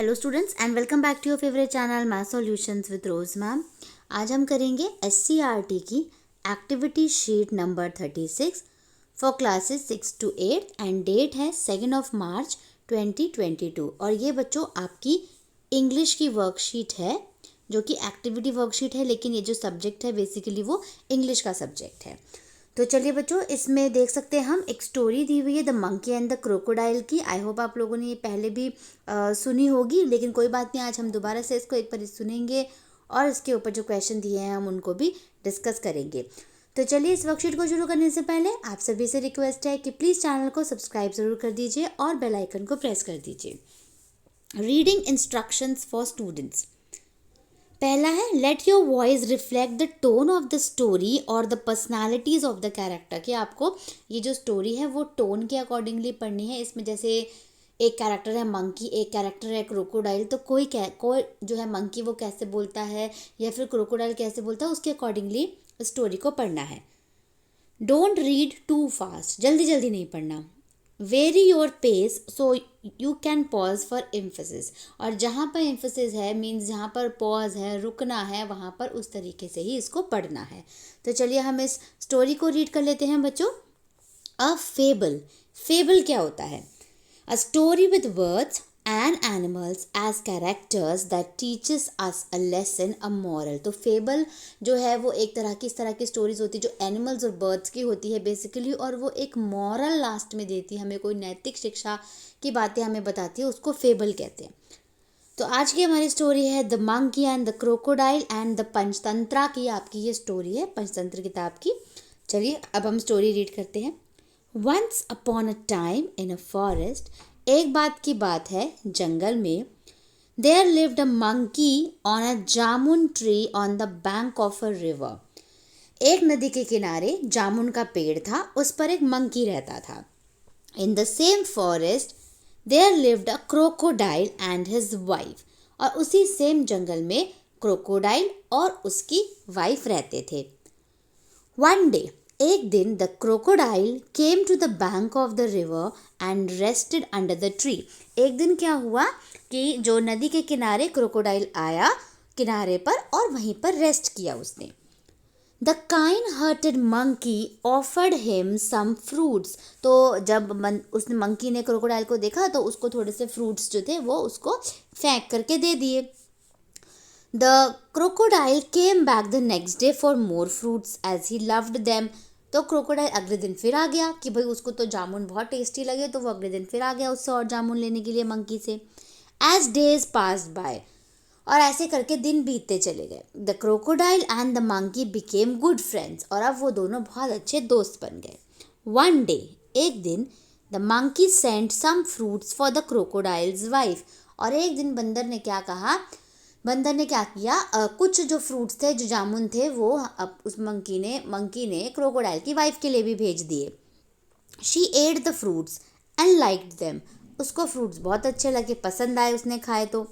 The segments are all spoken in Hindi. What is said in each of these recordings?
Hello students and welcome back to your favourite channel math solutions with Rose ma'am. आज हम करेंगे एससीईआरटी की activity sheet number 36 for classes 6 to 8 and date है 2 मार्च 2022। और ये बच्चों आपकी इंग्लिश की वर्कशीट है जो कि एक्टिविटी वर्कशीट है, लेकिन ये जो सब्जेक्ट है बेसिकली वो इंग्लिश का सब्जेक्ट है। तो चलिए बच्चों, इसमें देख सकते हैं हम एक स्टोरी दी हुई है the monkey and the crocodile की। आई होप आप लोगों ने ये पहले भी सुनी होगी, लेकिन कोई बात नहीं, आज हम दोबारा से इसको एक बार सुनेंगे और इसके ऊपर जो क्वेश्चन दिए हैं हम उनको भी डिस्कस करेंगे। तो चलिए, इस वर्कशीट को शुरू करने से पहले आप सभी से रिक्वेस्ट है कि प्लीज़ चैनल को सब्सक्राइब ज़रूर कर दीजिए और बेल आइकन को प्रेस कर दीजिए। Reading instructions for students. पहला है let your voice reflect the tone of the story और the personalities of the character. कि आपको ये जो स्टोरी है वो टोन के अकॉर्डिंगली पढ़नी है। इसमें जैसे एक कैरेक्टर है मंकी, एक कैरेक्टर है क्रोकोडाइल, तो कोई जो है मंकी वो कैसे बोलता है या फिर क्रोकोडाइल कैसे बोलता है, उसके अकॉर्डिंगली स्टोरी को पढ़ना है। डोंट रीड टू फास्ट, जल्दी जल्दी नहीं पढ़ना। Vary your pace so you can pause for emphasis. और जहाँ पर एम्फेसिस है मीन्स जहाँ पर पॉज है, रुकना है, वहाँ पर उस तरीके से ही इसको पढ़ना है। तो चलिए हम इस स्टोरी को रीड कर लेते हैं बच्चों। अ फेबल, फेबल क्या होता है? A story with words and animals as characters that teaches us a lesson, a moral। तो फेबल जो है वो एक तरह की इस तरह की स्टोरीज होती है जो एनिमल्स और बर्ड्स की होती है बेसिकली, और वो एक मॉरल लास्ट में देती है हमें, कोई नैतिक शिक्षा की बातें हमें बताती है, उसको फेबल कहते हैं। तो आज की हमारी स्टोरी है the monkey and the crocodile and the Panchatantra की। आपकी ये स्टोरी है पंचतंत्र किताब की। चलिए अब हम स्टोरी रीड करते हैं। Once upon a time in a forest, एक बात की बात है जंगल में। There lived a monkey on a jamun tree on the bank of a river. एक नदी के किनारे जामुन का पेड़ था, उस पर एक मंकी रहता था। In the same forest there lived a crocodile and his wife. और उसी सेम जंगल में क्रोकोडाइल और उसकी वाइफ रहते थे। वन डे, एक दिन, the crocodile came to the bank of the river and rested under the tree. एक दिन क्या हुआ कि जो नदी के किनारे क्रोकोडाइल आया किनारे पर और वहीं पर रेस्ट किया उसने। The kind hearted monkey offered him some fruits. तो जब उसने मंकी ने क्रोकोडाइल को देखा तो उसको थोड़े से फ्रूट्स जो थे वो उसको फेंक करके दे दिए। The crocodile came back the next day for more fruits as he loved them. तो क्रोकोडाइल अगले दिन फिर आ गया कि भाई उसको तो जामुन बहुत टेस्टी लगे, तो वो अगले दिन फिर आ गया उससे और जामुन लेने के लिए मंकी से। एज डेज पास्ड बाय, और ऐसे करके दिन बीतते चले गए। The crocodile and the monkey became good friends, और अब वो दोनों बहुत अच्छे दोस्त बन गए। वन डे, एक दिन, the monkey sent some fruits for the crocodile's wife. और एक दिन बंदर ने क्या कहा, बंदर ने क्या किया, कुछ जो फ्रूट्स थे, जो जामुन थे, वो अब उस मंकी ने क्रोकोडाइल की वाइफ के लिए भी भेज दिए। She at the fruits and liked them. उसको फ्रूट्स बहुत अच्छे लगे, पसंद आए, उसने खाए तो।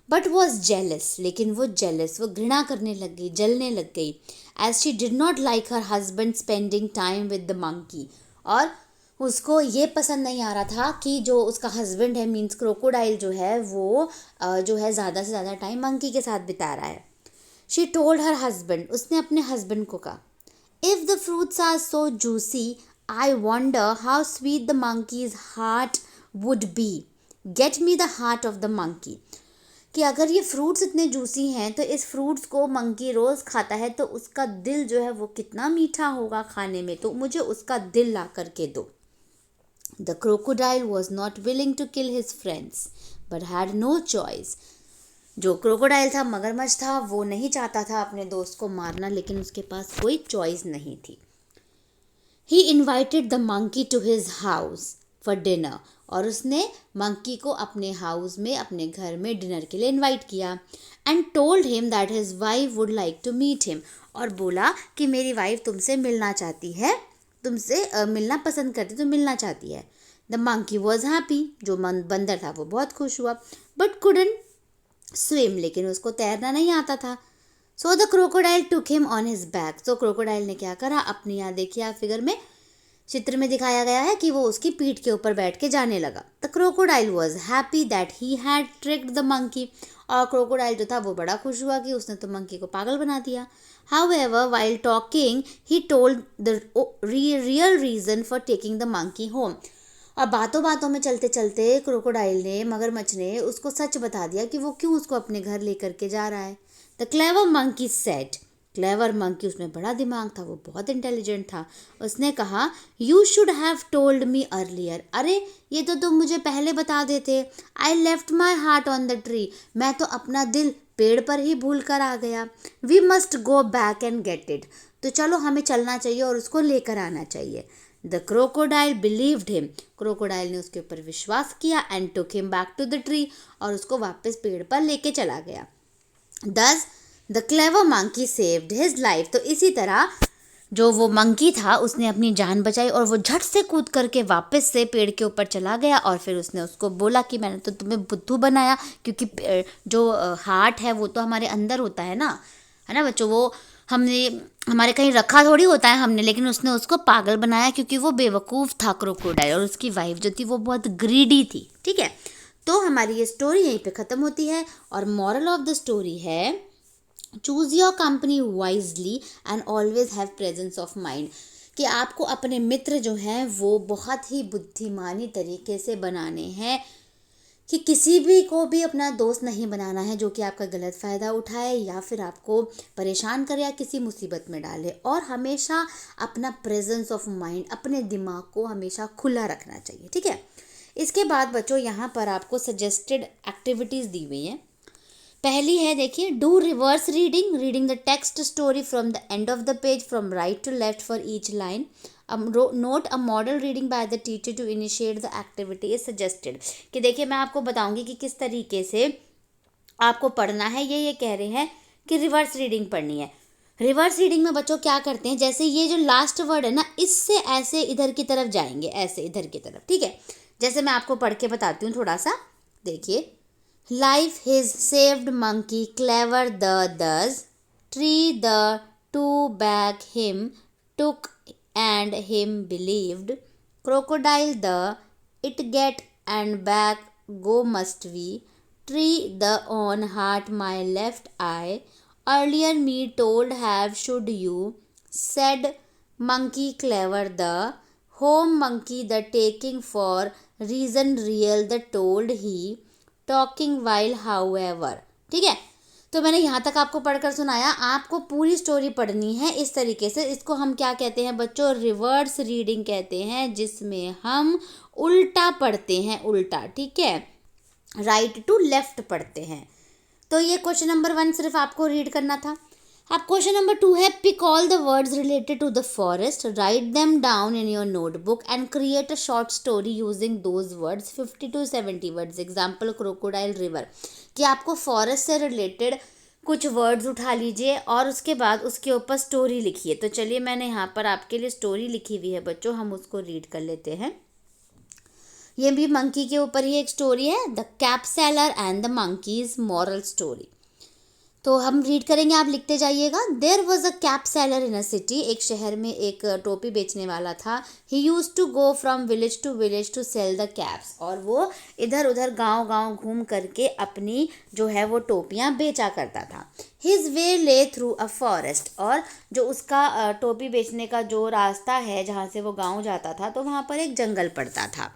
बट वॉज जेलस, लेकिन वो जेलस, वो घृणा करने लग गई, जलने लग गई। As she did not like her husband spending time with the monkey. और उसको ये पसंद नहीं आ रहा था कि जो उसका हस्बैंड है मीन्स क्रोकोडाइल जो है वो जो है ज़्यादा से ज़्यादा टाइम मंकी के साथ बिता रहा है। शी टोल्ड हर हस्बैंड, उसने अपने हस्बैंड को कहा, if the fruits are so juicy I wonder how sweet the monkey's heart would be. Get me the heart of the monkey. कि अगर ये फ्रूट्स इतने जूसी हैं तो इस फ्रूट्स को मंकी रोज़ खाता है तो उसका दिल जो है वो कितना मीठा होगा खाने में, तो मुझे उसका दिल ला करके दो। The crocodile was not willing to kill his friends, but had no choice। जो क्रोकोडाइल था, मगरमच्छ था, वो नहीं चाहता था अपने दोस्त को मारना, लेकिन उसके पास कोई चॉइस नहीं थी। He invited the monkey to his house for dinner। और उसने मंकी को अपने हाउस में, अपने घर में डिनर के लिए इनवाइट किया। And told him that his wife would like to meet him. और बोला कि मेरी वाइफ तुमसे मिलना चाहती है, तुमसे मिलना पसंद करती, तो मिलना चाहती है। द मंकी वॉज हैप्पी, जो बंदर था वो बहुत खुश हुआ। बट कुडंट स्विम, लेकिन उसको तैरना नहीं आता था। So the crocodile took him on his back. तो क्रोकोडाइल ने क्या करा, अपनी, यहाँ देखिए आप फिगर में, चित्र में दिखाया गया है कि वो उसकी पीठ के ऊपर बैठ के जाने लगा। The crocodile was happy that he had tricked the monkey, और क्रोकोडाइल जो था वो बड़ा खुश हुआ कि उसने तो मंकी को पागल बना दिया। However, while talking, he told the real reason for taking the monkey home. और बातों बातों में चलते चलते क्रोकोडाइल ने, मगरमच्छ ने उसको सच बता दिया कि वो क्यों उसको अपने घर लेकर के जा रहा है। The clever monkey said, clever monkey, उसमें बड़ा दिमाग था, वो बहुत इंटेलिजेंट था। उसने कहा, you should have told me earlier, अरे ये तो तुम मुझे पहले बता देते। I left my heart on the tree, मैं तो अपना दिल पेड़ पर ही भूल कर आ गया। We must go back and get it, तो चलो हमें चलना चाहिए और उसको लेकर आना चाहिए। The crocodile believed him, crocodile ने उसके ऊपर विश्वास किया। And took him back to the tree, और उसको वापस पेड़ पर लेके चला गया। Thus the clever monkey saved his life, तो इसी तरह जो वो मंकी था उसने अपनी जान बचाई और वो झट से कूद करके वापस से पेड़ के ऊपर चला गया। और फिर उसने उसको बोला कि मैंने तो तुम्हें बुद्धू बनाया, क्योंकि जो हार्ट है वो तो हमारे अंदर होता है ना बच्चों, वो हमने हमारे कहीं रखा थोड़ी होता है हमने, लेकिन उसने उसको पागल बनाया क्योंकि वो बेवकूफ़ था क्रोकोडाइल, और उसकी वाइफ जो थी वो बहुत ग्रीडी थी। ठीक है, तो हमारी ये स्टोरी यहीं पे ख़त्म होती है। और मॉरल ऑफ द स्टोरी है, choose your company wisely and always have presence of mind, कि आपको अपने मित्र जो हैं वो बहुत ही बुद्धिमानी तरीके से बनाने हैं, कि किसी भी को भी अपना दोस्त नहीं बनाना है जो कि आपका गलत फ़ायदा उठाए या फिर आपको परेशान करे या किसी मुसीबत में डाले। और हमेशा अपना प्रेजेंस ऑफ माइंड, अपने दिमाग को हमेशा खुला रखना चाहिए। ठीक है, इसके बाद बच्चों यहाँ पर आपको सजेस्टेड एक्टिविटीज़ दी हुई हैं। पहली है, देखिए, do reverse reading, reading the text story from the end of the page from right to left for each line. Note a model reading by the teacher to initiate the activity is suggested, कि देखिए मैं आपको बताऊंगी कि किस तरीके से आपको पढ़ना है। ये कह रहे हैं कि रिवर्स रीडिंग पढ़नी है। रिवर्स रीडिंग में बच्चों क्या करते हैं, जैसे ये जो लास्ट वर्ड है ना, इससे ऐसे इधर की तरफ जाएंगे, ऐसे इधर की तरफ। ठीक है, जैसे मैं आपको पढ़ के बताती हूँ थोड़ा सा, देखिए। Life his saved monkey clever the does, tree the two back him took and him believed, crocodile the it get and back go must we, tree the on heart my left eye, earlier me told have should you, said monkey clever the, home monkey the taking for reason real the told he, talking while however. ठीक है, तो मैंने यहाँ तक आपको पढ़कर सुनाया, आपको पूरी स्टोरी पढ़नी है इस तरीके से। इसको हम क्या कहते हैं बच्चों, रिवर्स रीडिंग कहते हैं, जिसमें हम उल्टा पढ़ते हैं, उल्टा। ठीक है, राइट टू लेफ्ट पढ़ते हैं। तो ये क्वेश्चन नंबर 1 सिर्फ आपको रीड करना था। अब क्वेश्चन नंबर 2 है, pick all the words related to the forest, write them down in your notebook and create a short story using those words, 50 to 70 words. Example, crocodile river, कि आपको फॉरेस्ट से रिलेटेड कुछ वर्ड्स उठा लीजिए और उसके बाद उसके ऊपर स्टोरी लिखिए। तो चलिए मैंने यहाँ पर आपके लिए स्टोरी लिखी हुई है बच्चों, हम उसको रीड कर लेते हैं। ये भी मंकी के ऊपर ही एक स्टोरी है, the cap seller and the monkeys moral story. तो हम रीड करेंगे, आप लिखते जाइएगा। There was a cap seller in a city, एक शहर में एक टोपी बेचने वाला था। He used to go from village to sell the caps, और वो इधर उधर गांव गांव घूम करके अपनी जो है वो टोपियां बेचा करता था। हिज वे ले थ्रू अ फॉरेस्ट, और जो उसका टोपी बेचने का जो रास्ता है जहाँ से वो गाँव जाता था, तो वहाँ पर एक जंगल पड़ता था।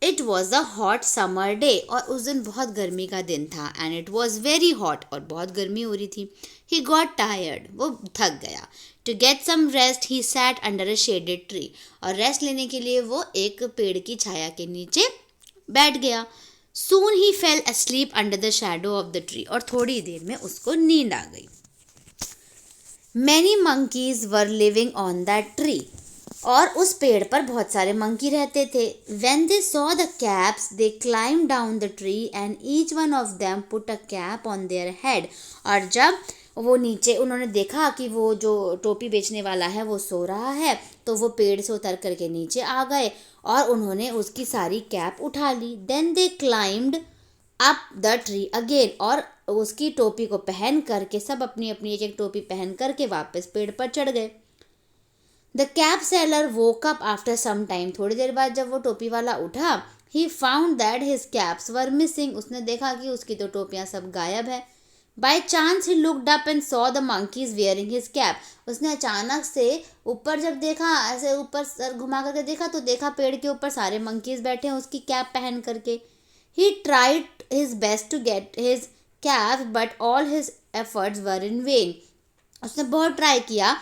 It was a hot summer day, और उस दिन बहुत गर्मी का दिन था। And it was very hot, और बहुत गर्मी हो रही थी। ही गॉट टायर्ड, वो थक गया। To get some rest he sat under a shaded tree, और रेस्ट लेने के लिए वो एक पेड़ की छाया के नीचे बैठ गया। Soon he fell asleep under the shadow of the tree, और थोड़ी देर में उसको नींद आ गई। Many monkeys were living on that tree, और उस पेड़ पर बहुत सारे मंकी रहते थे। When they saw the caps, they climbed down the tree and each one of them put a cap on their head. और जब वो नीचे उन्होंने देखा कि वो जो टोपी बेचने वाला है वो सो रहा है, तो वो पेड़ से उतर करके नीचे आ गए और उन्होंने उसकी सारी कैप उठा ली। Then they climbed up the tree again, और उसकी टोपी को पहन करके सब अपनी अपनी एक एक टोपी पहन करके वापस पेड़ पर चढ़ गए। The cap seller woke up after some time, थोड़ी देर बाद जब वो टोपी वाला उठा, he found that his caps were missing, उसने देखा कि उसकी तो टोपियाँ सब गायब है। By chance he looked up and saw the monkeys wearing his cap, उसने अचानक से ऊपर जब देखा, ऐसे ऊपर सर घुमा करके देखा तो देखा पेड़ के ऊपर सारे मंकीज बैठे हैं उसकी कैप पहन करके। He tried his best to get his cap but all his efforts were in vain, उसने बहुत ट्राई किया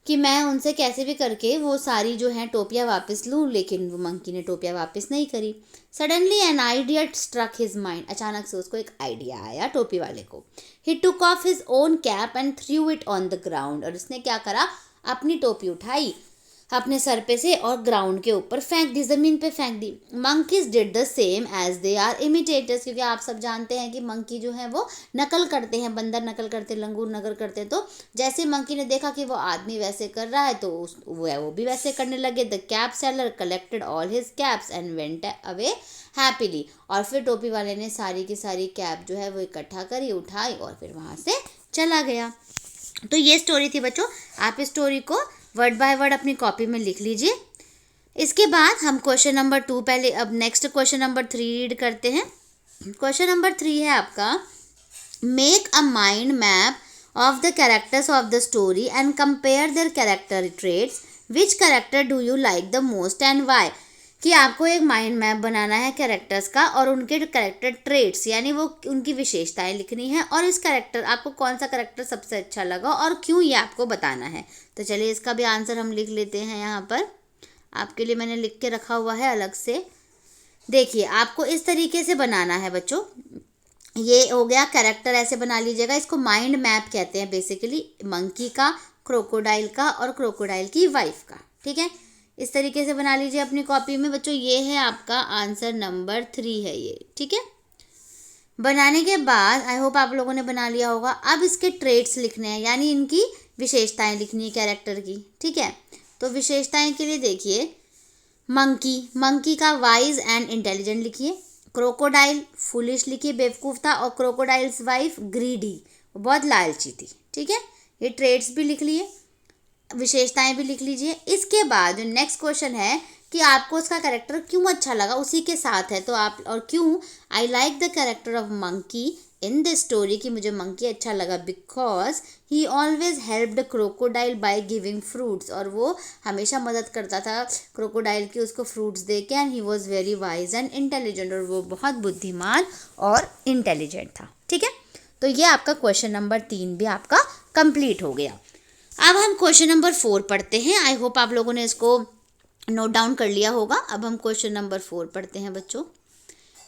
कि मैं उनसे कैसे भी करके वो सारी जो है टोपियाँ वापस लूँ, लेकिन वो मंकी ने टोपियाँ वापस नहीं करी। Suddenly an idea struck his mind, अचानक से उसको एक आइडिया आया टोपी वाले को। He took off his own cap and threw it on the ground, और उसने क्या करा, अपनी टोपी उठाई अपने सर पे से और ग्राउंड के ऊपर फेंक दी, ज़मीन पे फेंक दी। Monkeys did the same as they are imitators, क्योंकि आप सब जानते हैं कि मंकी जो है वो नकल करते हैं, बंदर नकल करते हैं, लंगूर नकल करते हैं। तो जैसे मंकी ने देखा कि वो आदमी वैसे कर रहा है तो वो भी वैसे करने लगे। The cap seller collected all his caps and went away happily, और फिर टोपी वाले ने सारी की सारी कैप जो है वो इकट्ठा करी, उठाई और फिर वहाँ से चला गया। तो ये स्टोरी थी बच्चों, आप इस स्टोरी को वर्ड बाय वर्ड अपनी कॉपी में लिख लीजिए। इसके बाद हम क्वेश्चन नंबर 2 पहले, अब नेक्स्ट क्वेश्चन नंबर 3 रीड करते हैं। क्वेश्चन नंबर 3 है आपका, make a mind map of the characters of the story and compare their character traits, which character do you like the most and why, कि आपको एक माइंड मैप बनाना है कैरेक्टर्स का और उनके कैरेक्टर ट्रेट्स यानी वो उनकी विशेषताएं लिखनी है, और इस कैरेक्टर आपको कौन सा कैरेक्टर सबसे अच्छा लगा और क्यों, ये आपको बताना है। तो चलिए इसका भी आंसर हम लिख लेते हैं, यहाँ पर आपके लिए मैंने लिख के रखा हुआ है अलग से। देखिए आपको इस तरीके से बनाना है बच्चों, ये हो गया कैरेक्टर, ऐसे बना लीजिएगा, इसको माइंड मैप कहते हैं बेसिकली, मंकी का, क्रोकोडाइल का और क्रोकोडाइल की वाइफ का। ठीक है, इस तरीके से बना लीजिए अपनी कॉपी में बच्चों। ये है आपका आंसर नंबर 3 है ये। ठीक है, बनाने के बाद आई होप आप लोगों ने बना लिया होगा। अब इसके ट्रेट्स लिखने हैं, यानी इनकी विशेषताएं लिखनी है कैरेक्टर की। ठीक है, तो विशेषताएं के लिए देखिए, मंकी का वाइज एंड इंटेलिजेंट लिखिए, क्रोकोडाइल फुलिश लिखिए, बेवकूफ़ था, और क्रोकोडाइल्स वाइफ ग्रीडी, बहुत लालची थी। ठीक है, ये ट्रेट्स भी लिख लिए, विशेषताएं भी लिख लीजिए। इसके बाद जो नेक्स्ट क्वेश्चन है कि आपको उसका कैरेक्टर क्यों अच्छा लगा, उसी के साथ है, तो आप और क्यों, I like the character of monkey in this story, कि मुझे मंकी अच्छा लगा because he always helped crocodile by giving fruits, और वो हमेशा मदद करता था क्रोकोडाइल की उसको फ्रूट्स दे के, and he was very wise and intelligent, और वो बहुत बुद्धिमान और इंटेलिजेंट था। ठीक है, तो ये आपका क्वेश्चन नंबर 3 भी आपका कंप्लीट हो गया। अब हम क्वेश्चन नंबर 4 पढ़ते हैं। आई होप आप लोगों ने इसको नोट डाउन कर लिया होगा। अब हम क्वेश्चन नंबर 4 पढ़ते हैं बच्चों।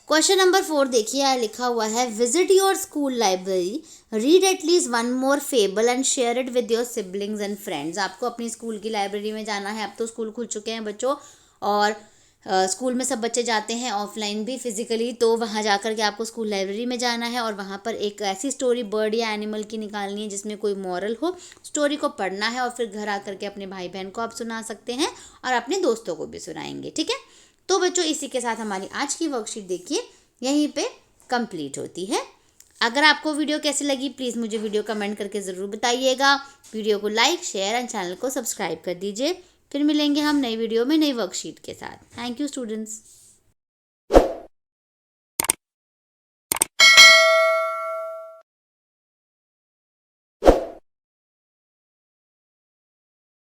क्वेश्चन नंबर 4 देखिए, लिखा हुआ है, visit your school library, read at least one more fable and share it with your siblings and friends. आपको अपनी स्कूल की लाइब्रेरी में जाना है, अब तो स्कूल खुल चुके हैं बच्चों, और स्कूल में सब बच्चे जाते हैं ऑफलाइन भी फिजिकली, तो वहाँ जाकर के आपको स्कूल लाइब्रेरी में जाना है और वहाँ पर एक ऐसी स्टोरी बर्ड या एनिमल की निकालनी है जिसमें कोई मॉरल हो, स्टोरी को पढ़ना है और फिर घर आकर के अपने भाई बहन को आप सुना सकते हैं और अपने दोस्तों को भी सुनाएंगे। ठीक है, तो बच्चों इसी के साथ हमारी आज की वर्कशीट देखिए यहीं पे कंप्लीट होती है। अगर आपको वीडियो कैसी लगी प्लीज़ मुझे वीडियो कमेंट करके ज़रूर बताइएगा। वीडियो को लाइक, शेयर एंड चैनल को सब्सक्राइब कर दीजिए। फिर मिलेंगे हम नई वीडियो में नई वर्कशीट के साथ। Thank you students.